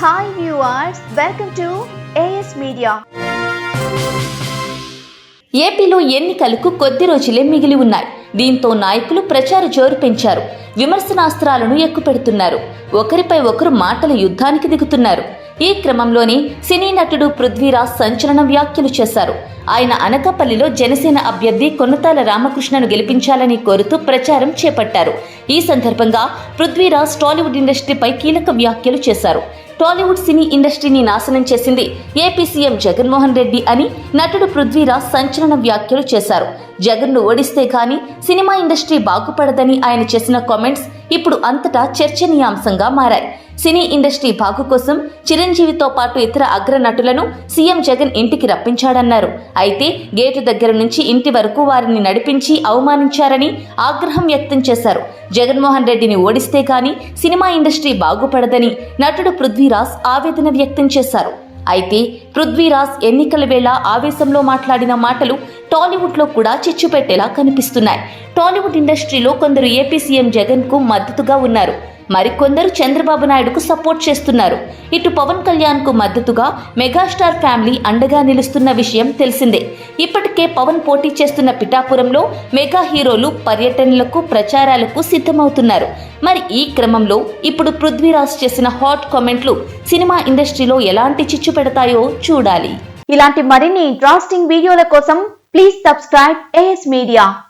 Hi viewers, welcome to AS Media. ఏపీలో ఎన్నికలకు కొద్ది రోజులే మిగిలి ఉన్నాయి. దీంతో నాయకులు ప్రచార జోరు పెంచారు. విమర్శనాస్త్రాలను ఎక్కుపెడుతున్నారు. ఒకరిపై ఒకరు మాటల యుద్ధానికి దిగుతున్నారు. ఈ క్రమంలోనే సినీ నటుడు పృథ్వీరాజ్ సంచలన వ్యాఖ్యలు చేశారు. ఆయన అనకాపల్లిలో జనసేన అభ్యర్థి కొనతాల రామకృష్ణను గెలిపించాలని కోరుతూ ప్రచారం చేపట్టారు. ఈ సందర్భంగా పృథ్వీరాజ్ టాలీవుడ్ ఇండస్ట్రీపై కీలక వ్యాఖ్యలు చేశారు. టాలీవుడ్ సినీ ఇండస్ట్రీని నాశనం చేసింది ఏపీ సీఎం జగన్మోహన్ రెడ్డి అని నటుడు పృథ్వీరాజ్ సంచలన వ్యాఖ్యలు చేశారు. జగన్ను ఓడిస్తే కానీ సినిమా ఇండస్ట్రీ బాగుపడదని ఆయన చేసిన కామెంట్స్ ఇప్పుడు అంతటా చర్చనీయాంశంగా మారాయి. సినీ ఇండస్ట్రీ బాగు కోసం చిరంజీవితో పాటు ఇతర అగ్ర నటులను సీఎం జగన్ ఇంటికి రప్పించాడన్నారు. అయితే గేటు దగ్గర నుంచి ఇంటి వరకు వారిని నడిపించి అవమానించారని ఆగ్రహం వ్యక్తం చేశారు. జగన్మోహన్ రెడ్డిని ఓడిస్తే కానీ సినిమా ఇండస్ట్రీ బాగుపడదని నటుడు పృథ్వీరాజ్ ఆవేదన వ్యక్తం చేశారు. అయితే పృథ్వీరాజ్ ఎన్నికల వేళ ఆవేశంలో మాట్లాడిన మాటలు టాలీవుడ్లో కూడా చిచ్చుపెట్టేలా కనిపిస్తున్నాయి. టాలీవుడ్ ఇండస్ట్రీలో కొందరు ఏపీ సీఎం జగన్కు మద్దతుగా ఉన్నారు. మరికొందరు చంద్రబాబు నాయుడుకు సపోర్ట్ చేస్తున్నారు. ఇటు పవన్ కళ్యాణ్కు మద్దతుగా మెగాస్టార్ ఫ్యామిలీ అండగా నిలుస్తున్న విషయం తెలిసిందే. ఇప్పటికే పవన్ పోటీ చేస్తున్న పిఠాపురంలో మెగా హీరోలు పర్యటనలకు ప్రచారాలకు సిద్ధమవుతున్నారు. మరి ఈ క్రమంలో ఇప్పుడు పృథ్వీరాజ్ చేసిన హాట్ కామెంట్లు సినిమా ఇండస్ట్రీలో ఎలాంటి చిచ్చు పెడతాయో చూడాలి. ఇలాంటి మరిన్ని ఇంట్రెస్టింగ్ వీడియోల కోసం ప్లీజ్ సబ్స్క్రైబ్ AS Media.